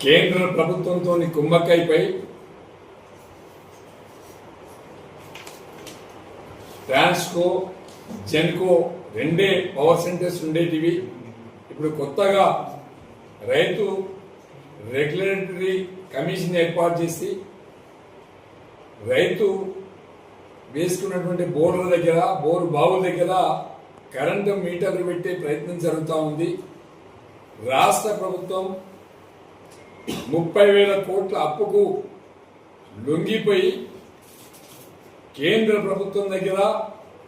కేంద్ర ప్రభుత్వంతో కుమ్మక్కైపై ట్రాన్స్కో జెన్కో రెండే పవర్ సెంటర్స్ ఉండేటివి. ఇప్పుడు కొత్తగా రైతు రెగ్యులేటరీ కమిషన్ ఏర్పాటు చేసి రైతు వేసుకున్నటువంటి బోర్ల దగ్గర బోరు బావుల దగ్గర కరెంటు మీటర్లు పెట్టే ప్రయత్నం జరుగుతూ ఉంది. రాష్ట్ర ప్రభుత్వం 30,000 కోట్ల అప్పుకు లొంగిపోయి కేంద్ర ప్రభుత్వం దగ్గర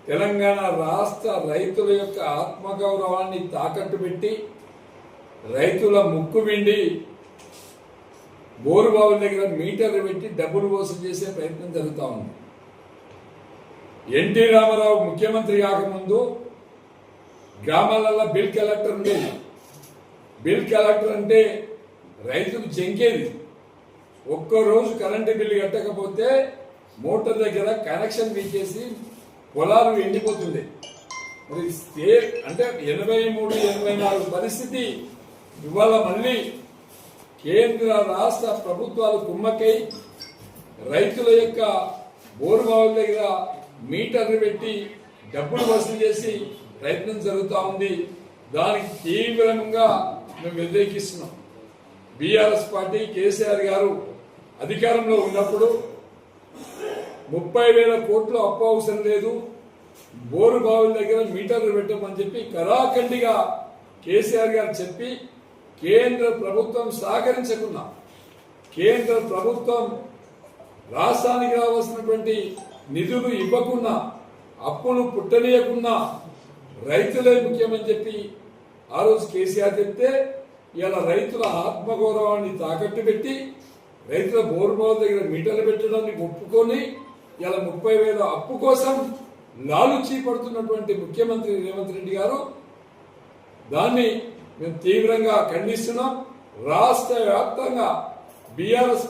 తెలంగాణ రాష్ట్ర రైతుల యొక్క ఆత్మగౌరవాన్ని తాకట్టు పెట్టి రైతుల ముక్కు విండి బోరుబావుల దగ్గర మీటర్లు పెట్టి డబ్బులు వసూలు చేసే ప్రయత్నం జరుగుతూ ఉంది. ఎన్టీ రామారావు ముఖ్యమంత్రి కాకముందు గ్రామాలలో బిల్ కలెక్టర్ ఉండేది. బిల్ కలెక్టర్ అంటే రైతుకు జంకేది. ఒక్కరోజు కరెంటు బిల్లు కట్టకపోతే మోటార్ దగ్గర కనెక్షన్ తీసేసి పొలాలు ఎండిపోతుంది. మరి స్టేట్ అంటే 83, 84 పరిస్థితి ఇవాళ మళ్ళీ కేంద్ర రాష్ట్ర ప్రభుత్వాలు కుమ్మకై రైతుల యొక్క బోరుబావుల దగ్గర మీటర్లు పెట్టి డబ్బులు వసూలు చేసి ప్రయత్నం జరుగుతూ ఉంది. దానికి తీవ్రంగా మేము వ్యతిరేకిస్తున్నాం. బీఆర్ఎస్ పార్టీ కేసీఆర్ గారు అధికారంలో ఉన్నప్పుడు 30,000 కోట్లు అప్పు అవసరం లేదు, బోరు బావుల దగ్గర మీటర్లు పెట్టమని చెప్పి కరాఖండిగా కేసీఆర్ గారు చెప్పి కేంద్ర ప్రభుత్వం సహకరించకున్నా, కేంద్ర ప్రభుత్వం రాష్ట్రానికి రావాల్సినటువంటి నిధులు ఇవ్వకున్నా, అప్పులు పుట్టనీయకున్నా రైతులే ముఖ్యమని చెప్పి ఆ రోజు కేసీఆర్ చెప్తే ఇలా రైతుల ఆత్మగౌరవాన్ని తాకట్టు పెట్టి రైతుల బోరుబావుల దగ్గర మీటర్లు పెట్టడానికి ఒప్పుకొని ఇలా 30,000 అప్పు కోసం లాలుచీ పడుతున్నటువంటి ముఖ్యమంత్రి రేవంత్ రెడ్డి గారు దాన్ని మేము తీవ్రంగా ఖండిస్తున్నాం. రాష్ట్ర వ్యాప్తంగా బీఆర్ఎస్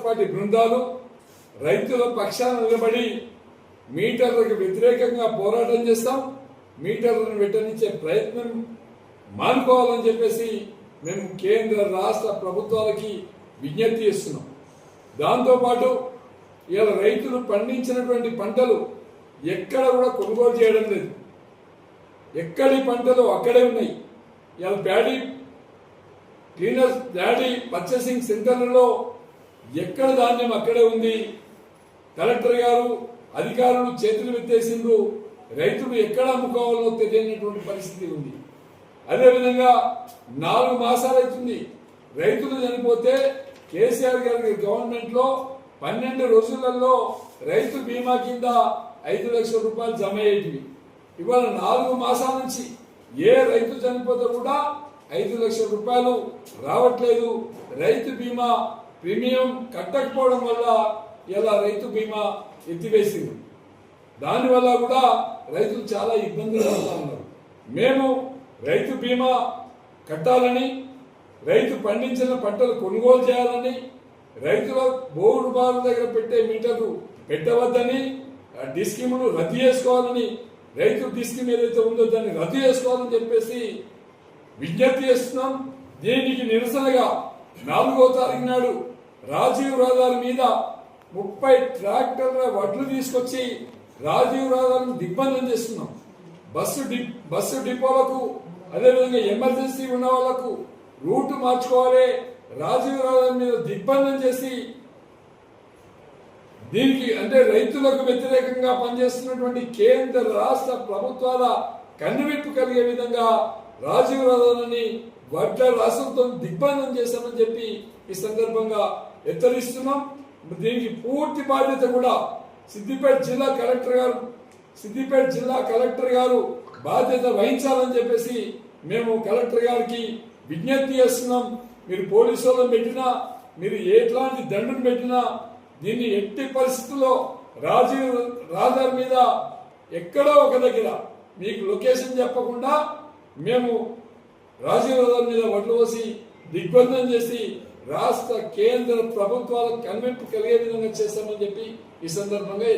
పార్టీ బృందాలు రైతుల పక్షాన నిలబడి మీటర్లకు వ్యతిరేకంగా పోరాటం చేస్తాం. మీటర్లను పెట్టనిచ్చే ప్రయత్నం మానుకోవాలని చెప్పేసి మేము కేంద్ర రాష్ట్ర ప్రభుత్వాలకి విజ్ఞప్తి చేస్తున్నాం. దాంతోపాటు ఇలా రైతులు పండించినటువంటి పంటలు ఎక్కడ కూడా కొనుగోలు చేయడం లేదు. ఎక్కడి పంటలు అక్కడే ఉన్నాయి. ఇలా ప్యాడీ పర్చేసింగ్ సెంటర్లలో ఎక్కడ ధాన్యం అక్కడే ఉంది. కలెక్టర్ గారు అధికారులు చేతులు ఎత్తేసిండ్రు. రైతులు ఎక్కడ అమ్ముకోవాలో తెలియనటువంటి పరిస్థితి ఉంది. అదేవిధంగా 4 మాసాలు అవుతుంది రైతులు చనిపోతే కేసీఆర్ గారి గవర్నమెంట్ లో 12 రోజులలో రైతు బీమా కింద 5 లక్షల రూపాయలు జమ అయ్యేటివి. ఇవాళ 4 మాసాల నుంచి ఏ రైతు చనిపోతే కూడా 5 లక్షల రూపాయలు రావట్లేదు. రైతు బీమా ప్రీమియం కట్టకపోవడం వల్ల ఇలా రైతు బీమా ఎత్తివేసింది. దానివల్ల కూడా రైతులు చాలా ఇబ్బందులు పడుతూ ఉన్నారు. మేము రైతు బీమా కట్టాలని, రైతు పండించిన పంటలు కొనుగోలు చేయాలని, రైతుల బోరు బావుల దగ్గర పెట్టే మీటర్లు పెట్టవద్దని, డిస్కీములు రద్దు చేసుకోవాలని, రైతు డిస్కీమ్ ఏదైతే ఉందో దాన్ని రద్దు చేసుకోవాలని చెప్పేసి విజ్ఞప్తి చేస్తున్నాం. దీనికి నిరసనగా 4వ తారీఖు నాడు రాజీవ్ రహదారి మీద 30 ట్రాక్టర్ల వడ్లు తీసుకొచ్చి రాజీవ్ రహదారిని దిగ్బంధం చేస్తున్నాం. బస్సు డిపోలకు అదేవిధంగా ఎమర్జెన్సీ ఉన్న వాళ్లకు రూట్ మార్చుకోవాలి, రాజీవ్ రహదారి మీద దిగ్బంధం చేసి దీనికి అంటే రైతులకు వ్యతిరేకంగా పనిచేస్తున్నటువంటి కేంద్ర రాష్ట్ర ప్రభుత్వాల కన్నువిప్పు కలిగే విధంగా రాజీవ్ రహదారిని వడ్ల రాష్ట్రంతో దిగ్బంధం చేశామని చెప్పి ఈ సందర్భంగా హెచ్చరిస్తున్నాం. దీనికి పూర్తి బాధ్యత కూడా సిద్దిపేట జిల్లా కలెక్టర్ గారు బాధ్యత వహించాలని చెప్పేసి మేము కలెక్టర్ గారికి విజ్ఞప్తి చేస్తున్నాం. మీరు పోలీసు వాళ్ళని పెట్టినా, మీరు ఎట్లాంటి దండును పెట్టినా దీన్ని ఎట్టి పరిస్థితుల్లో రాజీవ్ రహదారి మీద ఎక్కడో ఒక దగ్గర మీకు లొకేషన్ చెప్పకుండా మేము రాజీవ్ రహదారి మీద వడ్లు పోసి దిగ్బంధం చేసి రాష్ట్ర కేంద్ర ప్రభుత్వాలకు కన్వింపు కలిగే విధంగా చేస్తామని చెప్పి ఈ సందర్భంగా